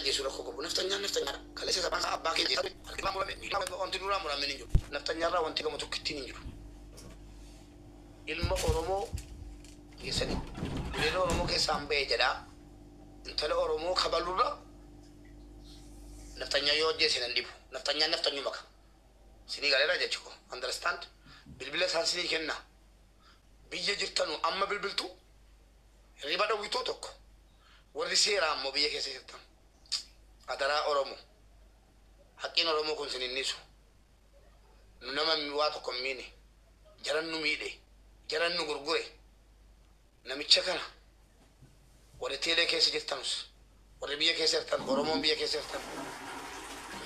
jesu rakko ko naftanya kala se sabaka abba ke jesu akba mo be on tinura mo ramen nju naftanya ra wonti ko mo tokkitini nju ilmo oromo yesani lelo oromo ke sambe jada intala oromo khabalura naftanya yo je senan dibu naftanya maka sini galera jechuko understand bilbila sansini kenna biyya jirtanu amma bilbiltu riba da wito tokko warri seera ammoo biyya keessa jirtan adaraa oromo haqqiin oromoo kun sininnisu nu nama waa tokko miine jaran nu miidhe jaran nu gurgure namicha kana warri teelee keessa jirtanus warri biyya keessa jirtan oromoon biyya keessa jirtan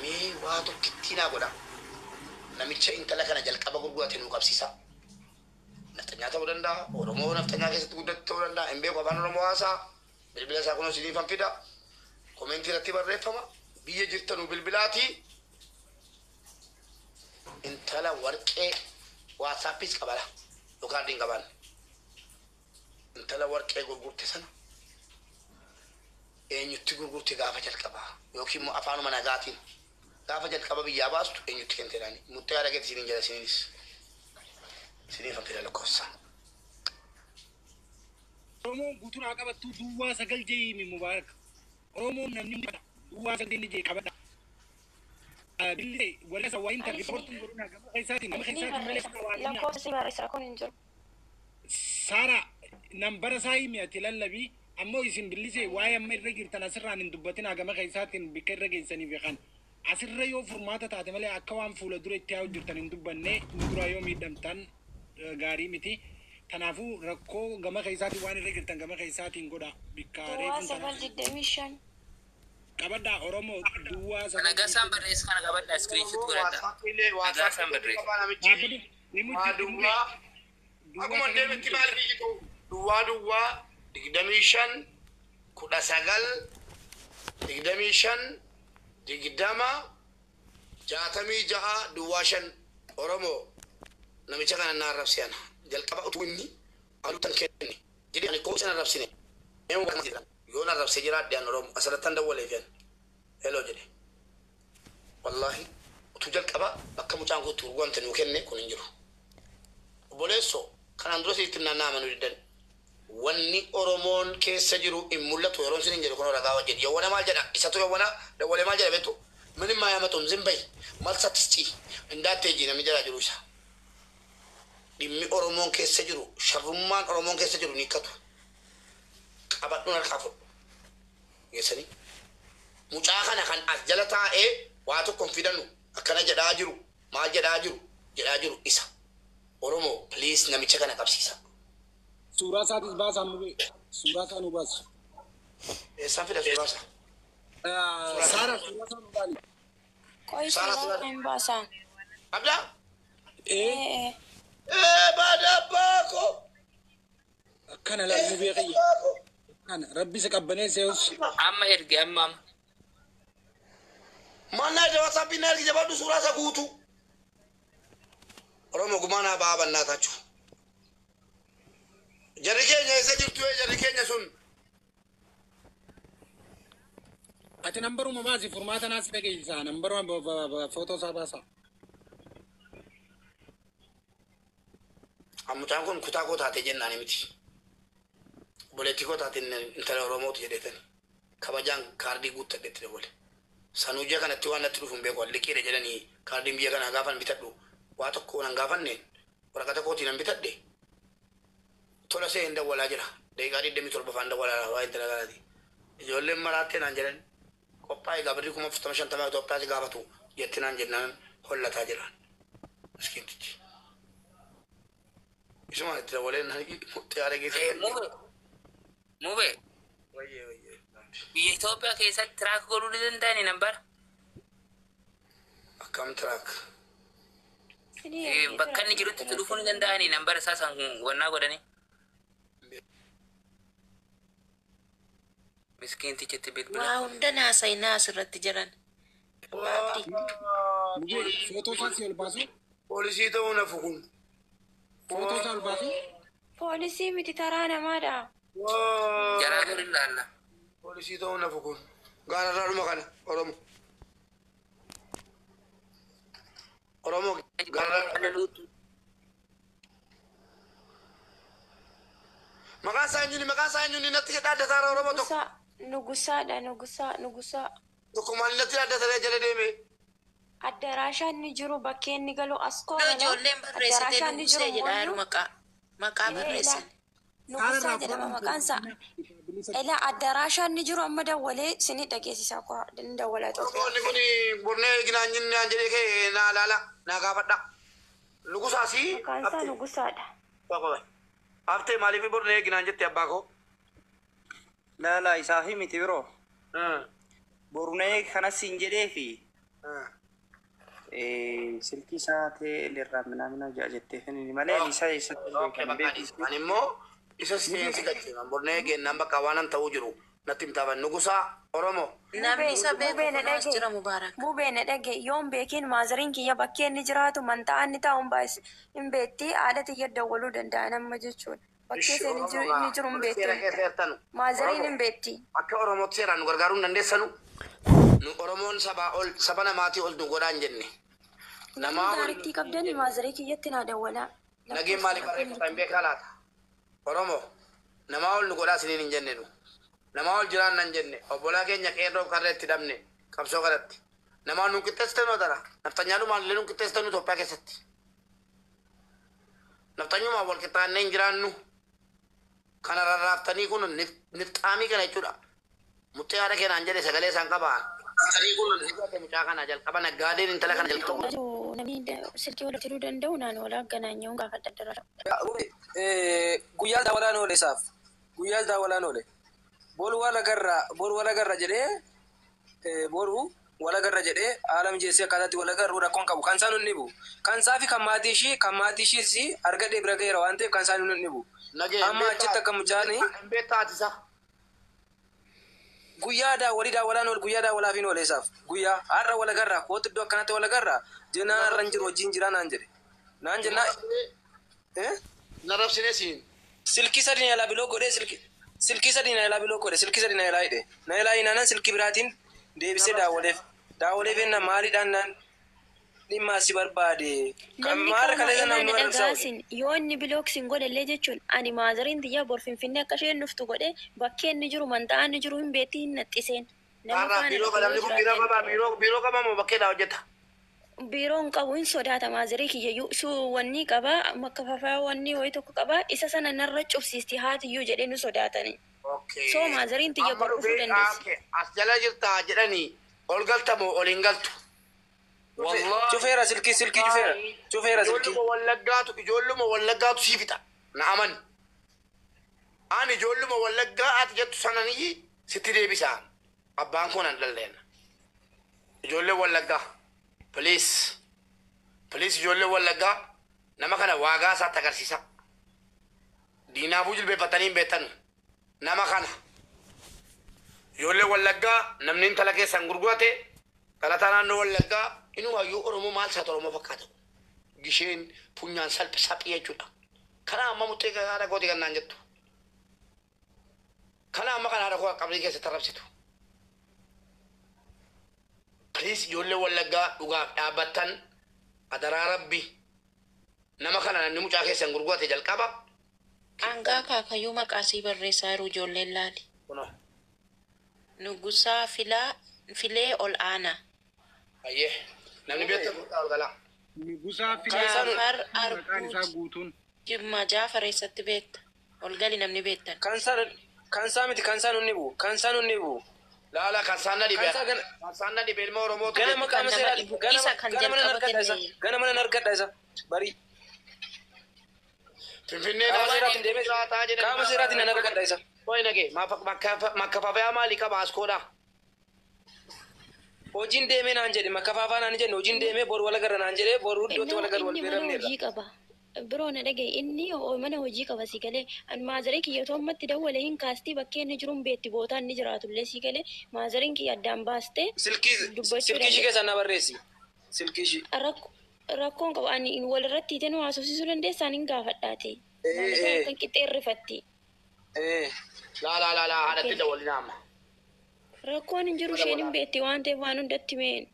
mee waa tokkittiinaa godha namicha intala kana jalqaba gurgurate nu qabsiisa naftanya ta'uu danda'a oromoo naftanya keessatti guddate ta'uu danda'a hin beeku afaan oromoo haasaa bilbila isaa kunoo siniifan fida komentii irratti barreeffama biyya jirtanu bilbilaati intala warqee waatsaappis qabala yookaan hin qaban intala warqee gurgurte sana eenyutti gurgurte gaafa jalqabaa yookiin immoo afaanuma nagaatiin gaafa jalqaba biyyaa baastu eenyutti kenteedhaani muttee yaada keetti siniin jala siniinis siniifan fida lakkoofsa. Oromoon guutuun haa qabattu duwwaa sagal jeemi mubaarak. Oromoon namni duwwaa sagal jee qabadha. Billee wala sawaayin kan riiportiin godhuna gama keessaatiin malee sawaayin. Lakkoofsi barreessaa kun hin jiru. Saara nambara saayii mi'atti lallabii ammoo isin billisee waa'ee amma irra jirtan asirraan hin dubbatin gama keessaatiin bikka irra geessanii beekan. Asirra yoo furmaata taate malee akka waan fuula dura itti haa hojjetan hin dubbanne nu dura yoo miidhamtan gaarii miti. Kanaafuu rakkoo gama keessaatiin waan irra jirtan gama keessaatiin godha bikkaalee kun sagal digdamii shan qabadhaa Oromoo duwwaa sagal Nagasaan barreessa kana qabadhaa screenshot godhadha. Nagasaan barreessa. Akkuma deemti maal biyyitu duwwaa digdamii shan kudha sagal digdamii shan digdama jaatamii jaha duwwaa shan Oromoo namicha kana naa arrabsiyana. jalqaba utuu inni alutan kenne jedhi ani ko sana rabsine emu kan jira yo na rabse jira de anorom asalatan dawale fen hello jedhe wallahi utuu jalqaba bakka mucaan ko turgonte no kenne ko njiru boleso kan andro sitina na manu den wanni oromon keessa jiru immulatu yoron sinin jedhe kono raga wajje yo wana mal jada isato yo wana da wale mal jada beto mini ma yamatum zimbay mal satisti ndate jina mi jara jiru sa dimmi oromoon keessa jiru sharrummaan oromoon keessa jiru ni katu qabadhuun harkaa fudhu geessanii mucaa kana kan as jala taa'ee waa tokko hin fidannu akkana jedhaa jiru isa oromoo please namicha kana qabsiisa. Suuraa isaatis baasaa nu bee suuraa isaa nu baasu. Eessaan fida suuraa isaa? Saara suuraa isaa nu baali. Qoy suuraa hin baasaan. Abdaa? Bada bako. Kana la nu bee qayya. Kana rabbi se qabbanee seus. Amma erge amma. Manna de WhatsApp ina erge jabadu suuraa isaa guutu. Oromoo gumaanaa baaba naatachu. Jarri keenya isa jirtu jarri keenya sun. Ati nambaruma baasi furmaata naas dhageessa nambaruma footoo isaa baasaa. Amutaan kun kutaa koo taate jennaan miti. Boleetti koo taate intala Oromootu jedheetani. Kabajaan kaardii guuttadheetti dabale. Sanuujaa kanatti waan natti dhufu hin beeku liqiidha jedhanii kaardiin biyya kanaa gaafan bitadhu. Waa tokko nan gaafanneen waraqata kootiin nan bitadhe. Tola see hin dawwalaa jira. Daqiiqaa 27 faan dawwalaa waa intala kanaati. Ijoolleen maraattee naan jedhan qophaa'ee gabarri 50 Itoophiyaatti gaafatu jetti naan jennaan hollataa jiran. Miskiintichi. Isuma itti dabaleen xiyyaara geessa. Mube. Biyya Itoophiyaa keessatti tiraak godhuu ni danda'ani nambara. Akkam tiraak? Bakka inni jirutti dhufuu ni danda'ani nambara isaa san wannaa godhani. Miskiintichatti bilbila. Waa hunda naasayinaa asirratti jiran. Footoo isaa si ol baasu. Poolisii ta'uu nafu kun. Footoo isaa ol baasu. Poolisii miti taraa namaadha. Jaraa godhin laalla. Poolisii ta'uu nafu kun. Gaara irraa dhuma kana Oromoo. Oromoo gaara maqaa isaa eenyuun natti jedhaa adda taara Oromoo tokko. Nugusaadha nugusaa. Tokko maal natti adda taree jala deeme. Addaraashaan ni jiru bakkee inni galu as koora. Ijoolleen barreessitee nugusee jedha yeroo maqaa barreessan. Nugusaa jedhama maqaan isaa. Ela addaraashaan ni jiru amma dawwalee sini dhageessisaa koo inni dawwalaa tokko. Oromoonni kun bornee ginaanyin naan jedhee kee naa laala naa gaafadha. Nugusaasi. Maqaan isaa nugusaadha. Haftee maaliif bornee ginaan jette abbaa koo? Lala isaa fi miti biroo. Bornee kanas hin jedhee fi silkii isaa ta'e irraa minamina ja'a jettee fi malee isa Ani immoo isa seensi qajeelan bornee gennaan bakka waan ta'uu jiru natti himtaafan nugusaa Oromoo. Namni isa beeku jira Mubaarak. Bubeena dhage yoon beekin maazariin kiyya bakkee inni jiraatu manta'an ni taa'uun baay'is hin beetti haadha xiyya dawwaluu danda'a nama jechuudha. Bakkee isheen inni jiru hin beetti. Maazariin hin beetti. Akka Oromootti seeraan nu gargaaruu hin dandeessanu. Nu Oromoon saba namaatii ol nu godhaan jenne. Namaa gaariitti qabdanii maazarii kiyyatti naa dawwalaa. Nageen maaliif barreeffata hin beekaa laata? Oromoo namaa ol nu godhaa isiniin hin jenne nu. Namaa ol jiraan nan jenne obbolaa keenya qeerroo karra itti dhabne qabsoo kanatti. Namaa nu qixxeessitanu dara. Naftanyaadhumaan illee nu qixxeessitanu Itoophiyaa keessatti. Naftanyumaan wal qixxaannee hin jiraannu. Kana rarraaftanii kun nifxaamii kana jechuudha. Muttee haadha keenaan jedhe sagalee isaan qabaa. Naftanii kun nifxaate mucaa kana jalqaba naggaadeen intala kana jalqaba. Namni silkii walitti hidhuu danda'u naannoo walaa ganaanyoo gaafa daddara. Guyyaa daawalaan oole isaaf. Guyyaa daawalaan oole. Boru wala garra jedhee boru wala garra jedhee haala mijeessee akkaataatti wala garuu rakkoon qabu kan isaan hunni bu'u. Kan isaa fi kan maatii ishiis argadhee bira ga'eera waan ta'eef kan isaan hunni bu'u. Amma achitti akka mucaanii guyyaa daawalaan oole guyyaa daawalaaf hin oole isaaf. Guyyaa har'a wala garraa kootu iddoo akkanatti wala garraa jennaan har'a hin jiru wajjin jira naan jedhe. Naan jennaa. Na rabsine siin. Silkii sadii na biloo godhee silkii sadii na biloo godhe silkii sadii na hidhe. Na hinaanan silkii biraatiin deebisee daawwaleef enna maaliidhaan naan dhimma si barbaade. Kan maara kaleessa namni dhagaasin yoo inni bilooksiin godhellee jechuun ani maazariin xiyyaa bor finfinnee akka isheen dhuftu godhe bakkee inni jiru manta'aa inni jiru hin beetti hin naxxiseen. Biiroo qabamoo bakkeedhaa hojjeta. Biiroon qabu hin sodaata maazarii kiyyayyuu wanni qabaa makkafafaa wanni wayii tokko qabaa isa sana narra cubsiisti haatiyyuu jedhee nu sodaatani. Soo maazariin xiyya bor dhufuu dandeessi. As jala jirtaa jedhanii ol galtamoo ol hin galtu. Cufeera silkii cufeera. Cufeera silkii. Ijoolluma wallaggaatu sii fixa. Na amani. Ani ijoolluma wallaggaa ati jettu sananii sitti deebisaa. Abbaan kun an dalleena. Ijoollee wallaggaa. Police ijoollee wallaggaa nama kana waagaa isaatti agarsiisa. Diinaafuu jilbeeffatanii hin beektanu. Nama kana ijoollee wallaggaa namni intala keessan gurgurate dhalataa naannoo wallaggaa inni waayyuu Oromoo maal isaati Oromoo fakkaata. Gisheen funyaan saphii jechuudha. Kana amma muttee haadha kooti kannaan jettu. Kana amma kana haadha koo qabrii keessatti arrabsitu. Please ijoollee wallaggaa dhugaaf dhaabbattan adaraa rabbi nama kana namni mucaa keessan gurgurate jalqaba. Angaa kaakayyuu maqaa sii barreessaa jiru ijoolleen laali. Nugusaa filee ol aanaa. Ayyee namni beektu furdaa ol galaa. Nugusaa filee Jaafar maqaan isaa guutuun. Jimma Jaafar eessatti beekta? Ol gali namni beektan. Kan isaa miti kan isaan hunni bu'u. Kan isaan hunni bu'u. Laala kan saanna dhibee. Kan saanna dhibee ilma Oromootu. Gana maqaa seeraati. Gana mana nargadha isa. Barii. Finfinnee qaama seeraatiin nan argadha isa. Hoy nagee makkafaafaa maalii qaba askoodha. Hojiin deemee naan jedhe makkafaafaa naan jenne hojiin deemee boru wala gara naan jedhee boru iddootti wala gara wal beeramneerra. Biroon dhagaye inni mana hojii qaba si galee maazarii kiyya toommatti dawwale hin kaastii bakkee inni jiruun beetti bootaan ni jiraatullee si galee maazariin kiyya addaan baastee silkii ishii keessaa na barreessi. Silkii ishii. Rakkoon qabu ani walirratti hiitee nu haasofsiisuu dandeessaan hin gaafadhaate. Kan qixxeerrifatti. Laa haadhatti dawwalina amma. Rakkoon hin jiru isheen hin beetti waan ta'eef waan hundatti meen.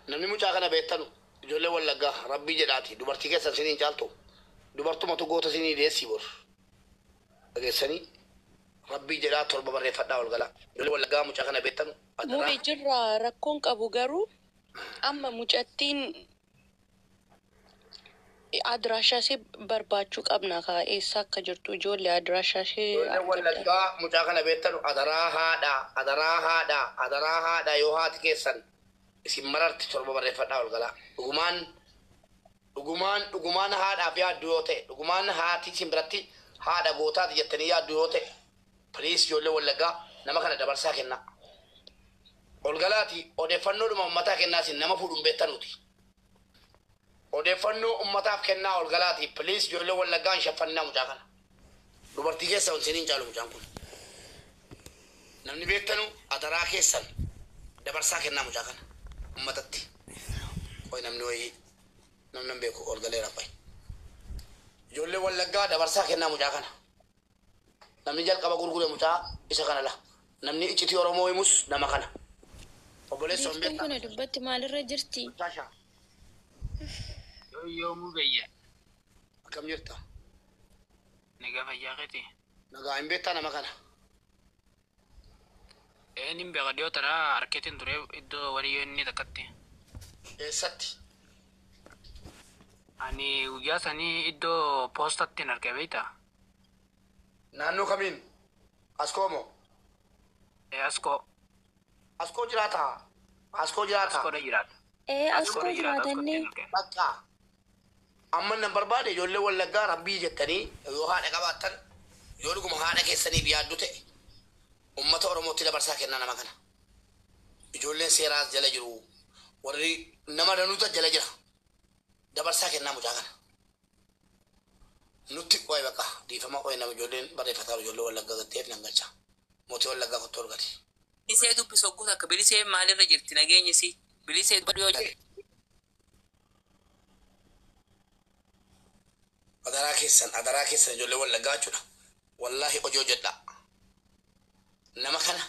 Namni mucaa kana beektanu ijoollee wallaggaa rabbii jedhaati dubartii keessan isiniin caaltu dubartumatu goota isinii deessii bor dhageessanii rabbii jedhaa torba barreeffadhaa ol gala ijoollee wallaggaa mucaa kana beektanu. Muumee jirra rakkoon qabu garuu amma mucattiin adiraashaa ishee barbaachuu qabna kaa eessa akka jirtu ijoollee adiraashaa ishee wallaggaa mucaa kana beektanu adaraa haadha yoo haati keessan isin mararti torba barreeffadhaa ol galaa dhugumaan haadhaaf yaaddu yoo ta'e dhugumaan haati isin biratti haadha gootaati jettanii yaaddu yoo ta'e piliis ijoollee wallaggaa nama kana dabarsaa kenna ol galaati odeeffannoodhuma ummataa kennaa isin nama fuudhuun beektanuuti odeeffannoo ummataaf kennaa ol galaati piliis ijoollee wallaggaa hin shaffaninaa mucaa kana dubartii keessa isiniin caalu mucaan kun namni beektanu adaraa keessan dabarsaa kennaa mucaa kana ummatatti qoy namni wayii namni beeku ol galee rabbay ijoollee wallaggaa dabarsaa kennaa mucaa kana namni jalqaba gurgure mucaa isa kana la namni iccitii oromoo himus nama kana obboleessoon Biiftuun beektaa kun dubbatti maalirra jirti? Tasha Yoo mubeyya. akkam jirta Nagaa fayyaa keeti. nagaa hin beektaa nama kana Nin beeka dhiyoo taraa harkeetiin ture iddoo waliyyoo inni takkatti. eessatti Ani guyyaa sanii iddoo poostatti hin arge beektaa? naannoo kamiin askoomo Askoo jiraata askoodha jiraata. Askoo jiraatanne bakka amma nan barbaade ijoollee wallaggaa rabbii jettanii yoo haadha qabaattan yoo dhuguma haadha keessaniif yaaddu ta'e ummata oromootti dabarsaa kennaa nama kana ijoolleen seeraas jala jiru warri nama danuuta jala jira dabarsaa kennaa mucaa kana nutti qo'e bakka dhiifama qo'e nama ijoolleen barreeffataa ijoollee wallaggaa gatteef nan galcha mootii wallaggaa kottu ol gati. Bilisee dubbisu ogguus akka bilisee maalirra jirti nageenyi si bilisee dhiyoo jira. Adaraa keessan ijoollee wallaggaa jechuudha wallaahi hojii jedha nama kana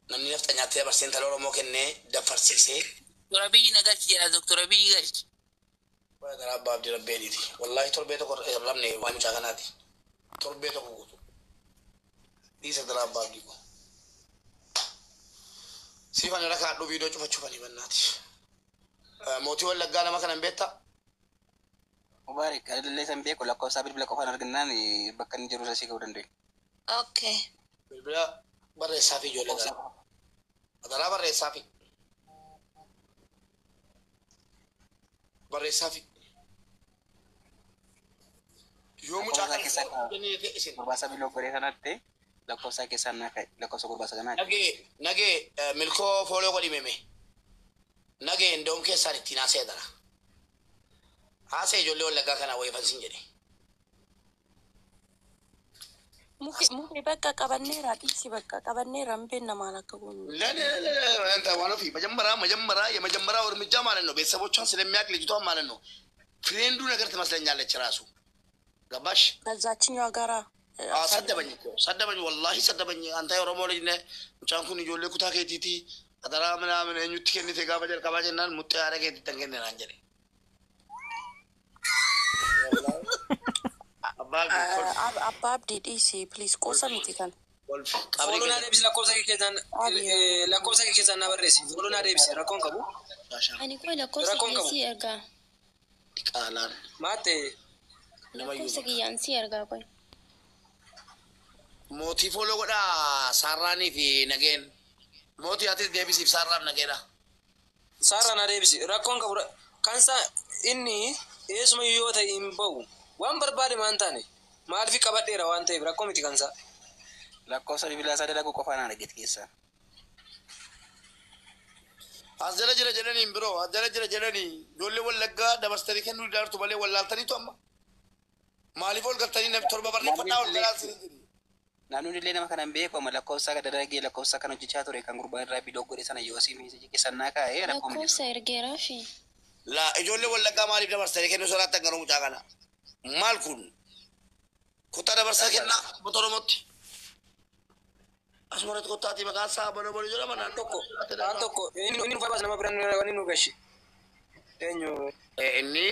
namni nafta nyaattee dabarseen tala oromoo kennee dafarsiisee Doktora Biyyi na galchi jedha Doktora Biyyi galchi. adaraa abbaa abdii rabbeeniiti wallaahi torbee tokko lamne waan mucaa kanaati torbee tokko guutu dhiisa adaraa abbaa abdii kun siifan irra kaadhu viidiyoo cufachuufanii bannaati mootii wallaggaa nama kana hin beektaa Mubarak, adillee san beeku lakkoofsa bilbila qofaan arginaan bakka inni jiru sasii ga'uu danda'u. Okay. bilbila barreessaa fi ijoollee gara adaraa barreessaa fi yoo mucaa kana isin Gurbaasa biloo godhee sanatti lakkoofsa keessaan naa ka'e lakkoofsa gurbaasa kanaa. nagee milkoo fooloo godhi meme nagee ndoom keessaan ittiin haasee dara haasee ijoollee wallaggaa kanaa wayifansin jedhe Muki bakka qabanneera dhiisi bakka qabanneera hin beekna maal akka goonu. waan ofii majammaraa ormijaa ማለት ነው ቤተሰቦቿን ስለሚያውቅ ልጅቷን ማለት ነው ፍሬንዱ ነገር ትመስለኛለች ራሱ ገባሽ ከዛችኛዋ ጋራ ሰደበኝ ወላሂ ሰደበኝ አንተ የኦሮሞ ልጅ ነህ ሙጫን ኩን ijoollee kutaa keetiiti adaraa ምናምን eenyutti kennite gaafa jalqabaa jennaan muxxee haadha keetitti tan kenne naan jedhe abbaa abdii dhiisi please qoosa miti kan. Fooloo naa deebisi lakkoofsa kee keessaan naa barreessi. Fooloo naa deebisi rakkoon qabu. ani kun lakkoofsa kiyya si ergaa. Diqaalaan Maatte Lakkoofsa kiyyaan si ergaa kun. mootii fooloo godhaa saarraanii fi nageen mootii ati deebisiif saarraaf nageedha saarraa naa deebisi rakkoon qabu kansaa inni eesuma yoo ta'e hin ba'u waan barbaade maan taane maaliif qabadheera waan ta'eef rakkoo miti kansaa. Lakkoofsa bilbilaa isaa dalaguu qofaan argite keessaa. as jala jira jedhanii hin biroo as jala jira jedhanii ijoollee wallaggaa dabarsitanii kennuu didaartu malee wallaaltaniitu amma maaliif ol galtanii namni torba barreeffadhaa ol galaalsanii Naannoon illee nama kanaan beekamu lakkoofsa dalagee lakkoofsa kan hojjechaa ture kan gurbaan irraa biloo godhe sana yoo si meesajii keessan naa kaa'ee rakkoo miti. Lakkoofsa ergeeraa fi laa ijoollee wallaggaa maaliif dabarsitanii kennuu soraattan garuu mucaa kana maal kun kutaa dabarsaa kennaa bota oromotti Asuma kotaati maqaa saabana boli jedhama naan tokko inni nu fayyaas nama biraan inni nu gashi eenyu inni